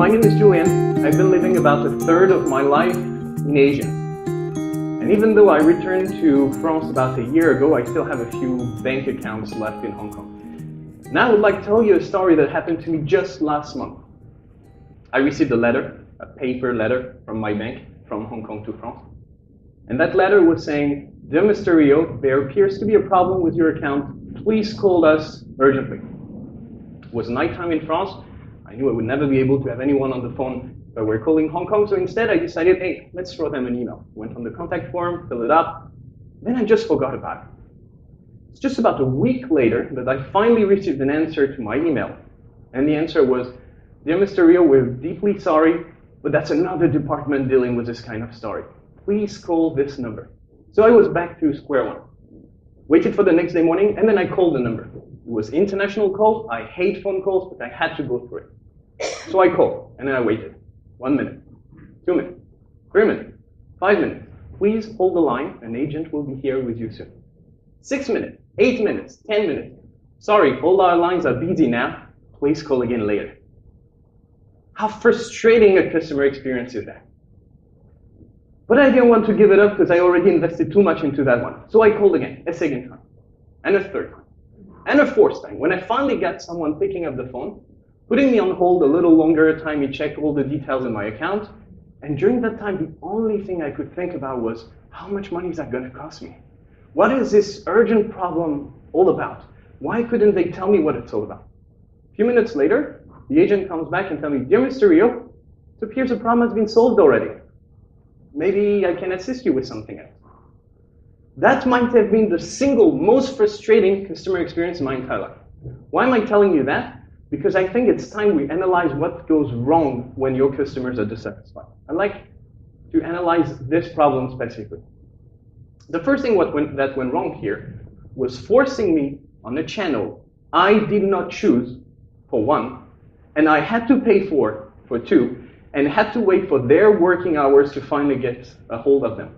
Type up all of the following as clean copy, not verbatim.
my name is Julien. I've been living about a third of my life in Asia. And even though I returned to France about a year ago, I still have a few bank accounts left in Hong Kong. Now I would like to tell you a story that happened to me just last month. I received a letter, a paper letter from my bank from Hong Kong to France. And that letter was saying, "Dear Mr. Rio, there appears to be a problem with your account. Please call us urgently." It was nighttime in France. I knew I would never be able to have anyone on the phone, but we're calling Hong Kong, so instead I decided, hey, let's throw them an email. Went on the contact form, filled it up, then I just forgot about it. It's just about a week later that I finally received an answer to my email. And the answer was, "Dear Mr. Rio, we're deeply sorry, but that's another department dealing with this kind of story. Please call this number." So I was back to square one. Waited for the next day morning, and then I called the number. It was international call. I hate phone calls, but I had to go through it. So I called, and then I waited. 1 minute, 2 minutes, 3 minutes, 5 minutes. Please hold the line. An agent will be here with you soon. 6 minutes, 8 minutes, 10 minutes. Sorry, all our lines are busy now. Please call again later. How frustrating a customer experience is that? But I didn't want to give it up because I already invested too much into that one. So I called again, a second time, and a third time, and a fourth time. When I finally got someone picking up the phone, putting me on hold a little longer, time he checked all the details in my account, and during that time, the only thing I could think about was, how much money is that going to cost me? What is this urgent problem all about? Why couldn't they tell me what it's all about? A few minutes later, the agent comes back and tells me, "Dear Mr. Rio, it appears the problem has been solved already. Maybe I can assist you with something else." That might have been the single most frustrating customer experience in my entire life. Why am I telling you that? Because I think it's time we analyze what goes wrong when your customers are dissatisfied. I'd like to analyze this problem specifically. The first thing that went wrong here was forcing me on a channel I did not choose, for one, and I had to pay for two, and had to wait for their working hours to finally get a hold of them.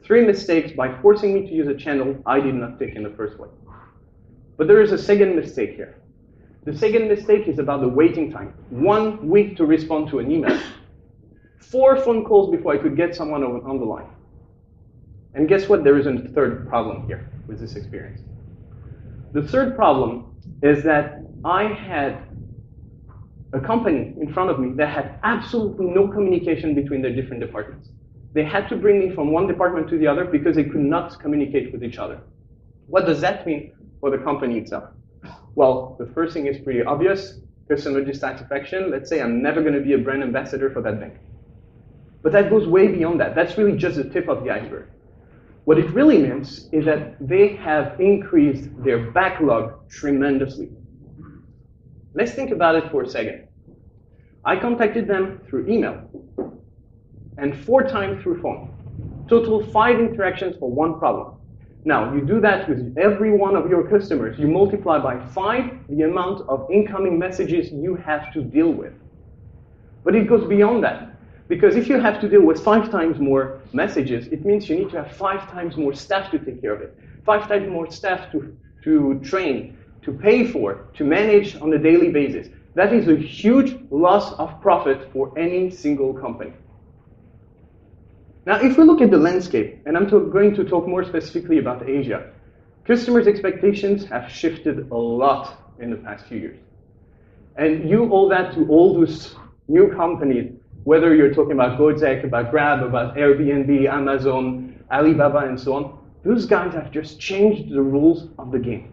3 mistakes by forcing me to use a channel I did not pick in the first place. But there is a second mistake here. The second mistake is about the waiting time. 1 week to respond to an email. 4 phone calls before I could get someone on the line. And guess what? There is a third problem here with this experience. The third problem is that I had a company in front of me that had absolutely no communication between their different departments. They had to bring me from one department to the other because they could not communicate with each other. What does that mean for the company itself? Well, the first thing is pretty obvious, customer dissatisfaction. Let's say I'm never going to be a brand ambassador for that bank. But that goes way beyond that. That's really just the tip of the iceberg. What it really means is that they have increased their backlog tremendously. Let's think about it for a second. I contacted them through email and 4 times through phone. Total 5 interactions for 1 problem. Now, you do that with every one of your customers. You multiply by 5 the amount of incoming messages you have to deal with. But it goes beyond that. Because if you have to deal with 5 times more messages, it means you need to have 5 times more staff to take care of it. 5 times more staff to train, to pay for, to manage on a daily basis. That is a huge loss of profit for any single company. Now, if we look at the landscape, and I'm going to talk more specifically about Asia, customers' expectations have shifted a lot in the past few years. And you owe that to all those new companies, whether you're talking about Gojek, about Grab, about Airbnb, Amazon, Alibaba, and so on. Those guys have just changed the rules of the game.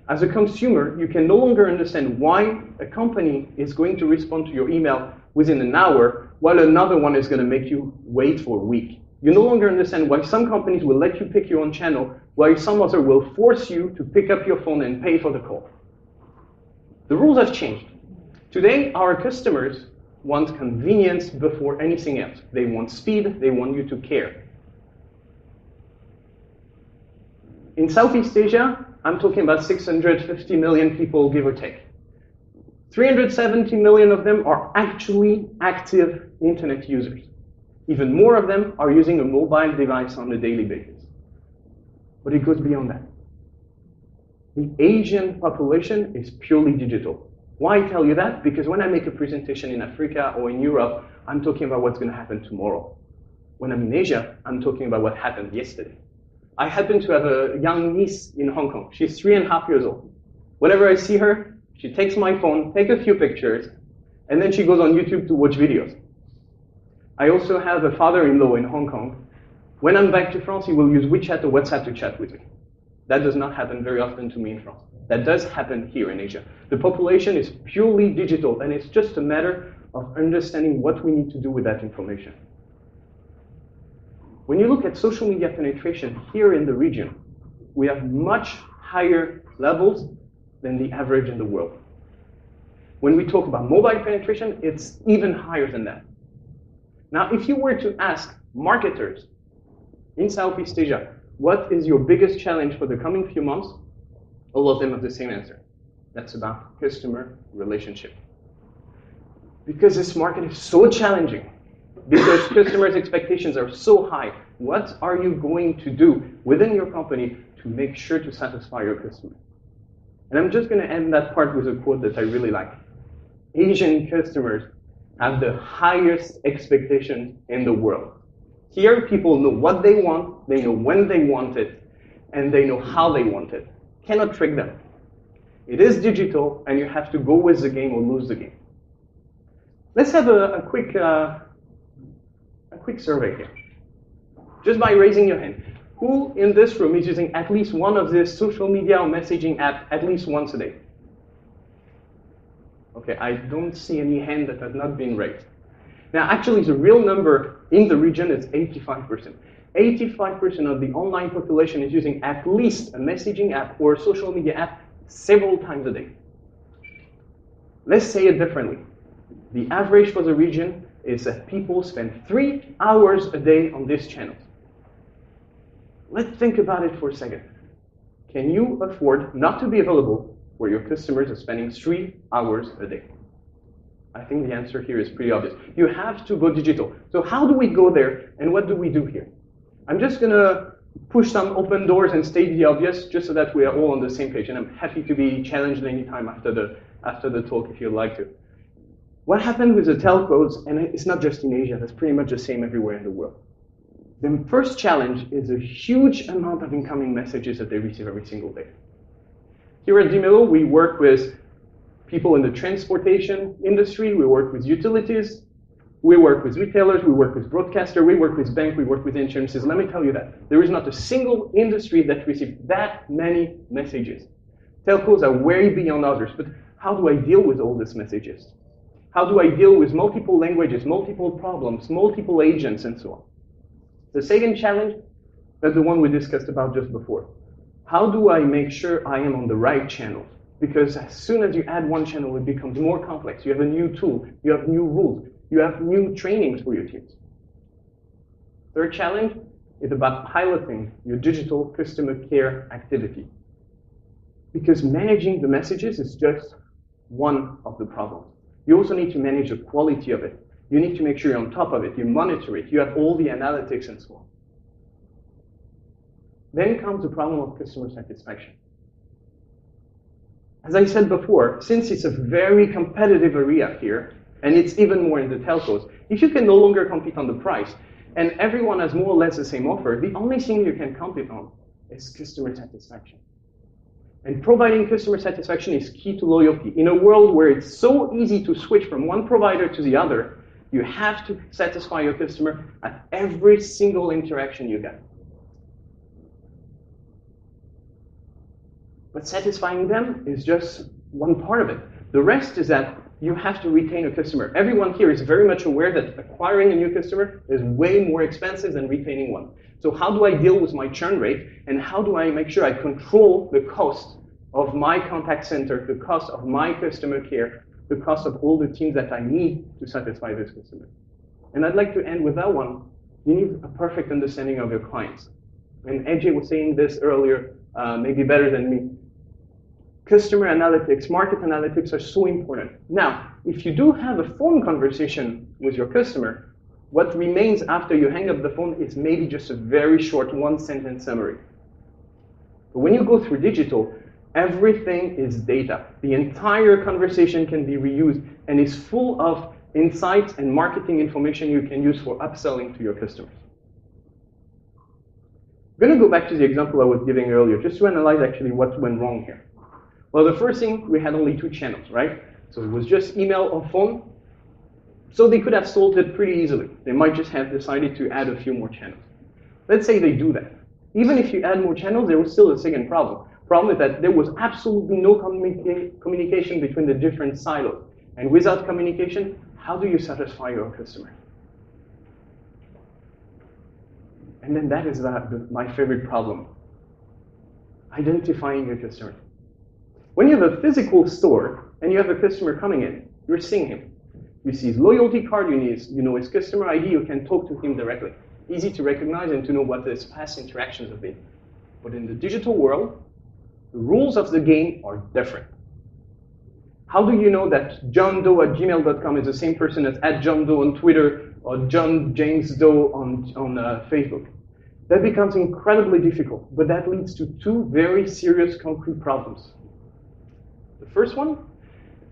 As a consumer, you can no longer understand why a company is going to respond to your email within an hour, while another one is going to make you wait for a week. You no longer understand why some companies will let you pick your own channel, while some other will force you to pick up your phone and pay for the call. The rules have changed. Today, our customers want convenience before anything else. They want speed, they want you to care. In Southeast Asia, I'm talking about 650 million people, give or take. 370 million of them are actually active internet users. Even more of them are using a mobile device on a daily basis. But it goes beyond that. The Asian population is purely digital. Why tell you that? Because when I make a presentation in Africa or in Europe, I'm talking about what's going to happen tomorrow. When I'm in Asia, I'm talking about what happened yesterday. I happen to have a young niece in Hong Kong. She's 3.5 years old. Whenever I see her, she takes my phone, takes a few pictures, and then she goes on YouTube to watch videos. I also have a father-in-law in Hong Kong. When I'm back to France, he will use WeChat or WhatsApp to chat with me. That does not happen very often to me in France. That does happen here in Asia. The population is purely digital, and it's just a matter of understanding what we need to do with that information. When you look at social media penetration here in the region, we have much higher levels than the average in the world. When we talk about mobile penetration, it's even higher than that. Now, if you were to ask marketers in Southeast Asia, what is your biggest challenge for the coming few months? All of them have the same answer. That's about customer relationship. Because this market is so challenging, because customers' expectations are so high, what are you going to do within your company to make sure to satisfy your customer? And I'm just going to end that part with a quote that I really like. Asian customers have the highest expectations in the world. Here, people know what they want, they know when they want it, and they know how they want it. Cannot trick them. It is digital, and you have to go with the game or lose the game. Let's have a quick survey here. Just by raising your hand. Who in this room is using at least one of these social media or messaging app at least once a day? Okay, I don't see any hand that has not been raised. Now, actually, the real number in the region is 85%. 85% of the online population is using at least a messaging app or a social media app several times a day. Let's say it differently. The average for the region is that people spend 3 hours a day on these channels. Let's think about it for a second. Can you afford not to be available where your customers are spending 3 hours a day? I think the answer here is pretty obvious. You have to go digital. So how do we go there, and what do we do here? I'm just going to push some open doors and state the obvious, just so that we are all on the same page. And I'm happy to be challenged anytime after the talk if you'd like to. What happened with the telcos, and it's not just in Asia, that's pretty much the same everywhere in the world. The first challenge is a huge amount of incoming messages that they receive every single day. Here at Dimelo, we work with people in the transportation industry, we work with utilities, we work with retailers, we work with broadcasters, we work with banks, we work with insurances. Let me tell you that there is not a single industry that receives that many messages. Telcos are way beyond others, but how do I deal with all these messages? How do I deal with multiple languages, multiple problems, multiple agents, and so on? The second challenge is the one we discussed about just before. How do I make sure I am on the right channel? Because as soon as you add one channel, it becomes more complex. You have a new tool, you have new rules, you have new trainings for your teams. Third challenge is about piloting your digital customer care activity. Because managing the messages is just one of the problems. You also need to manage the quality of it. You need to make sure you're on top of it, you monitor it, you have all the analytics and so on. Then comes the problem of customer satisfaction. As I said before, since it's a very competitive area here, and it's even more in the telcos, if you can no longer compete on the price, and everyone has more or less the same offer, the only thing you can compete on is customer satisfaction. And providing customer satisfaction is key to loyalty. In a world where it's so easy to switch from one provider to the other, you have to satisfy your customer at every single interaction you get. But satisfying them is just one part of it. The rest is that you have to retain a customer. Everyone here is very much aware that acquiring a new customer is way more expensive than retaining one. So how do I deal with my churn rate, and how do I make sure I control the cost of my contact center, the cost of my customer care, the cost of all the teams that I need to satisfy this customer? And I'd like to end with that one. You need a perfect understanding of your clients. And AJ was saying this earlier, maybe better than me. Customer analytics, market analytics are so important. Now, if you do have a phone conversation with your customer, what remains after you hang up the phone is maybe just a very short one-sentence summary. But when you go through digital, Everything is data. The entire conversation can be reused and is full of insights and marketing information you can use for upselling to your customers. I'm going to go back to the example I was giving earlier, just to analyze actually what went wrong here. Well, the first thing, we had only 2 channels, right? So it was just email or phone. So they could have solved it pretty easily. They might just have decided to add a few more channels. Let's say they do that. Even if you add more channels, there was still a second problem. Problem is that there was absolutely no communication between the different silos. And without communication, how do you satisfy your customer? And then that is my favorite problem. Identifying your customer. When you have a physical store and you have a customer coming in, you're seeing him. You see his loyalty card, you know his customer ID, you can talk to him directly. Easy to recognize and to know what his past interactions have been. But in the digital world, the rules of the game are different. How do you know that johndoe@gmail.com is the same person as @johndoe on Twitter or johnjamesdoe on Facebook? That becomes incredibly difficult, but that leads to 2 very serious concrete problems. The first one,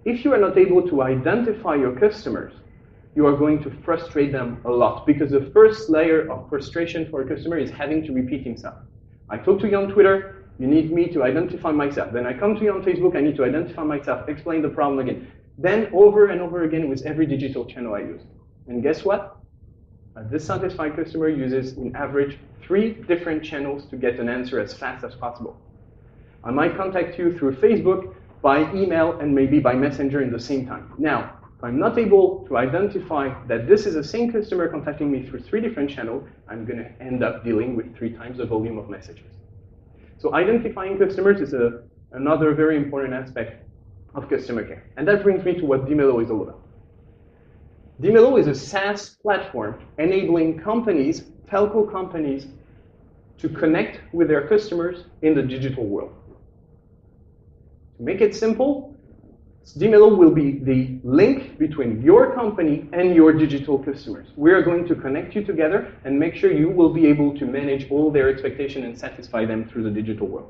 if you are not able to identify your customers, you are going to frustrate them a lot, because the first layer of frustration for a customer is having to repeat himself. I talk to you on Twitter, you need me to identify myself. Then I come to you on Facebook, I need to identify myself, explain the problem again. Then over and over again with every digital channel I use. And guess what? A dissatisfied customer uses, in average, 3 different channels to get an answer as fast as possible. I might contact you through Facebook, by email, and maybe by Messenger in the same time. Now, if I'm not able to identify that this is the same customer contacting me through 3 different channels, I'm going to end up dealing with 3 times the volume of messages. So identifying customers is another very important aspect of customer care. And that brings me to what Dimelo is all about. Dimelo is a SaaS platform enabling companies, telco companies, to connect with their customers in the digital world. To make it simple, Dimelo will be the link between your company and your digital customers. We are going to connect you together and make sure you will be able to manage all their expectations and satisfy them through the digital world.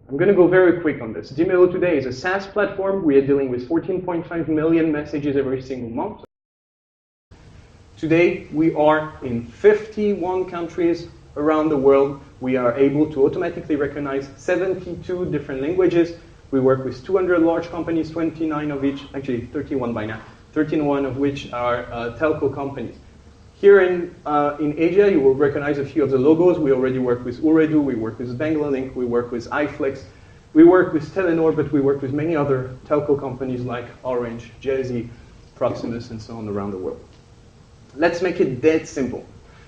I'm going to go very quick on this. Dimelo today is a SaaS platform. We are dealing with 14.5 million messages every single month. Today, we are in 51 countries around the world. We are able to automatically recognize 72 different languages. We work with 200 large companies, 29 of which, actually 31 by now, 31 of which are telco companies. Here in Asia, you will recognize a few of the logos. We already work with Ooredoo, we work with Banglalink, we work with iFlex, we work with Telenor, but we work with many other telco companies like Orange, Jazzy, Proximus, and so on around the world. Let's make it dead simple.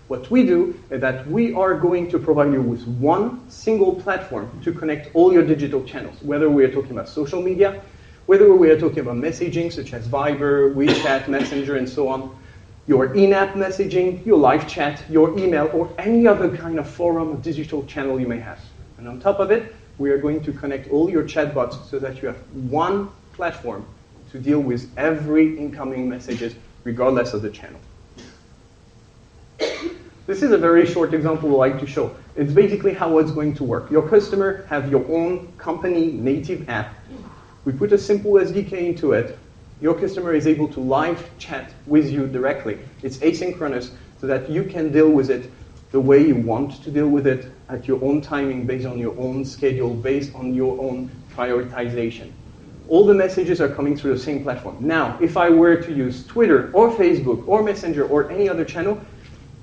What we do is that we are going to provide you with one single platform to connect all your digital channels, whether we are talking about social media, whether we are talking about messaging, such as Viber, WeChat, Messenger, and so on, your in-app messaging, your live chat, your email, or any other kind of forum or digital channel you may have. And on top of it, we are going to connect all your chatbots so that you have one platform to deal with every incoming messages, regardless of the channel. This is a very short example I like to show. It's basically how it's going to work. Your customer have your own company native app. We put a simple SDK into it. Your customer is able to live chat with you directly. It's asynchronous so that you can deal with it the way you want to deal with it at your own timing, based on your own schedule, based on your own prioritization. All the messages are coming through the same platform. Now, if I were to use Twitter or Facebook or Messenger or any other channel,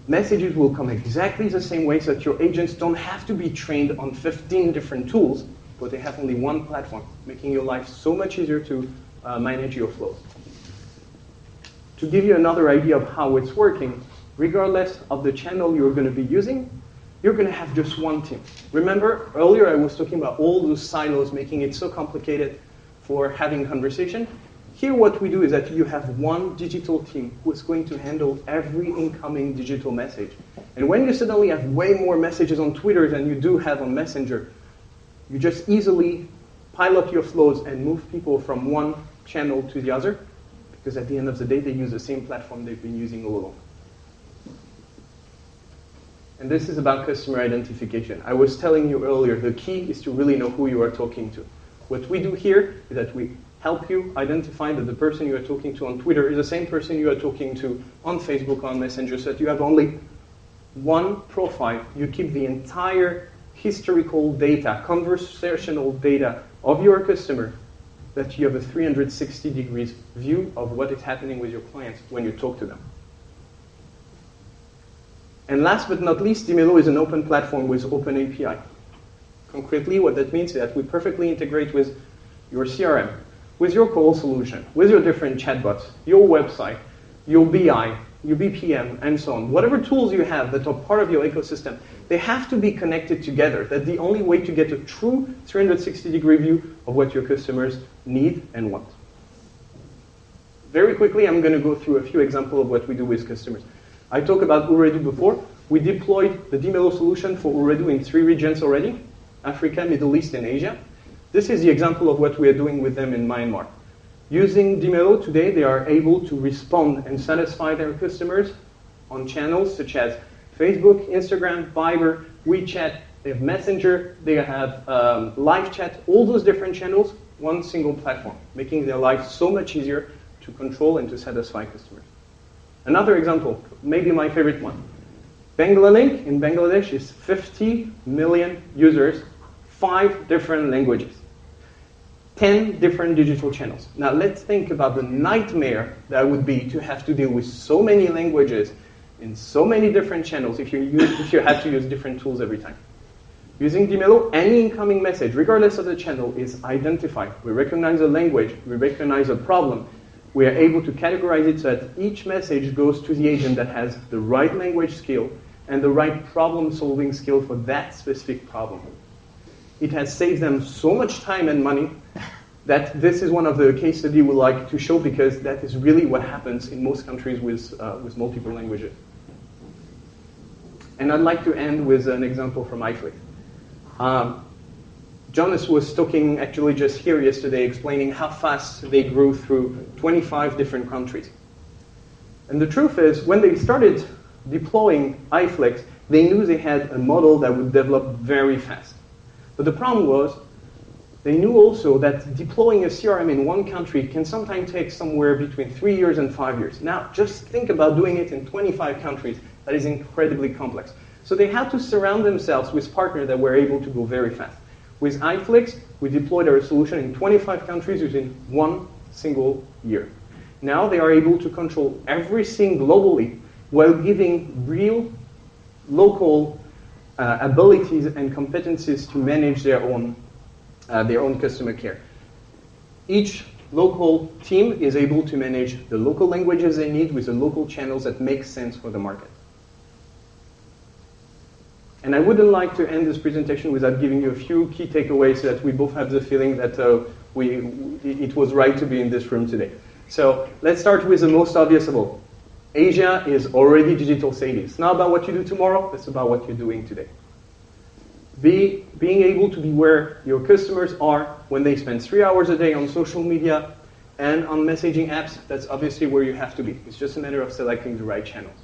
messages will come exactly the same way so that your agents don't have to be trained on 15 different tools, but they have only one platform, making your life so much easier to manage your flows. To give you another idea of how it's working, regardless of the channel you're going to be using, you're going to have just one team. Remember, earlier I was talking about all those silos making it so complicated for having conversation. Here what we do is that you have one digital team who is going to handle every incoming digital message. And when you suddenly have way more messages on Twitter than you do have on Messenger, you just easily pile up your flows and move people from one channel to the other, because at the end of the day, they use the same platform they've been using all along. And this is about customer identification. I was telling you earlier, the key is to really know who you are talking to. What we do here is that we help you identify that the person you are talking to on Twitter is the same person you are talking to on Facebook, on Messenger, so that you have only one profile. You keep the entire historical data, conversational data of your customer, that you have a 360 degrees view of what is happening with your clients when you talk to them. And last but not least, Dimelo is an open platform with open API. Concretely, what that means is that we perfectly integrate with your CRM, with your call solution, with your different chatbots, your website, your BI, your BPM, and so on. Whatever tools you have that are part of your ecosystem, they have to be connected together. That's the only way to get a true 360-degree view of what your customers need and want. Very quickly, I'm going to go through a few examples of what we do with customers. I talked about Ooredoo before. We deployed the Dimelo solution for Ooredoo in 3 regions already: Africa, Middle East, and Asia. This is the example of what we are doing with them in Myanmar. Using Dimelo today, they are able to respond and satisfy their customers on channels such as Facebook, Instagram, Viber, WeChat, they have Messenger, they have live chat, all those different channels, one single platform, making their life so much easier to control and to satisfy customers. Another example, maybe my favorite one. Banglalink in Bangladesh is 50 million users, 5 different languages, 10 different digital channels. Now let's think about the nightmare that would be to have to deal with so many languages in so many different channels if you had to use different tools every time. Using Dimelo, any incoming message, regardless of the channel, is identified. We recognize a language, we recognize a problem. We are able to categorize it so that each message goes to the agent that has the right language skill and the right problem-solving skill for that specific problem. It has saved them so much time and money that this is one of the case studies we like to show, because that is really what happens in most countries with multiple languages. And I'd like to end with an example from iFlix. Jonas was talking actually just here yesterday, explaining how fast they grew through 25 different countries. And the truth is, when they started deploying iFlix, they knew they had a model that would develop very fast. But the problem was, they knew also that deploying a CRM in one country can sometimes take somewhere between 3 years and 5 years. Now, just think about doing it in 25 countries. That is incredibly complex. So they had to surround themselves with partners that were able to go very fast. With iFlix, we deployed our solution in 25 countries within 1 single year. Now they are able to control everything globally while giving real local abilities and competencies to manage their own customer care. Each local team is able to manage the local languages they need with the local channels that make sense for the market. And I wouldn't like to end this presentation without giving you a few key takeaways so that we both have the feeling that it was right to be in this room today. So let's start with the most obvious of all. Asia is already digital savvy. It's not about what you do tomorrow, it's about what you're doing today. Being able to be where your customers are when they spend 3 hours a day on social media and on messaging apps, that's obviously where you have to be. It's just a matter of selecting the right channels.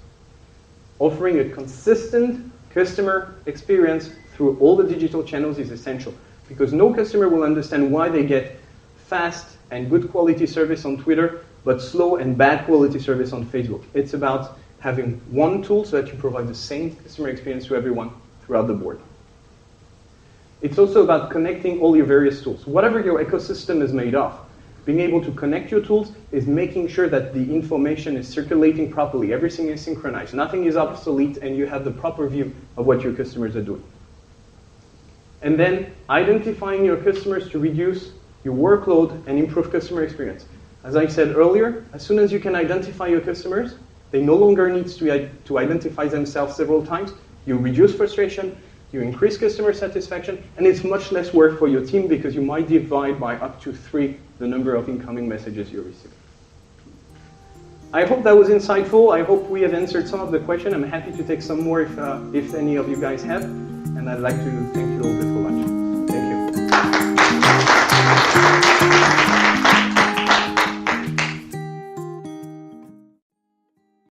Offering a consistent customer experience through all the digital channels is essential, because no customer will understand why they get fast and good quality service on Twitter, but slow and bad quality service on Facebook. It's about having one tool so that you provide the same customer experience to everyone throughout the board. It's also about connecting all your various tools. Whatever your ecosystem is made of, being able to connect your tools is making sure that the information is circulating properly. Everything is synchronized. Nothing is obsolete, and you have the proper view of what your customers are doing. And then identifying your customers to reduce your workload and improve customer experience. As I said earlier, as soon as you can identify your customers, they no longer need to identify themselves several times. You reduce frustration, you increase customer satisfaction, and it's much less work for your team because you might divide by up to 3 the number of incoming messages you receive. I hope that was insightful. I hope we have answered some of the questions. I'm happy to take some more if any of you guys have. And I'd like to thank you all for lunch.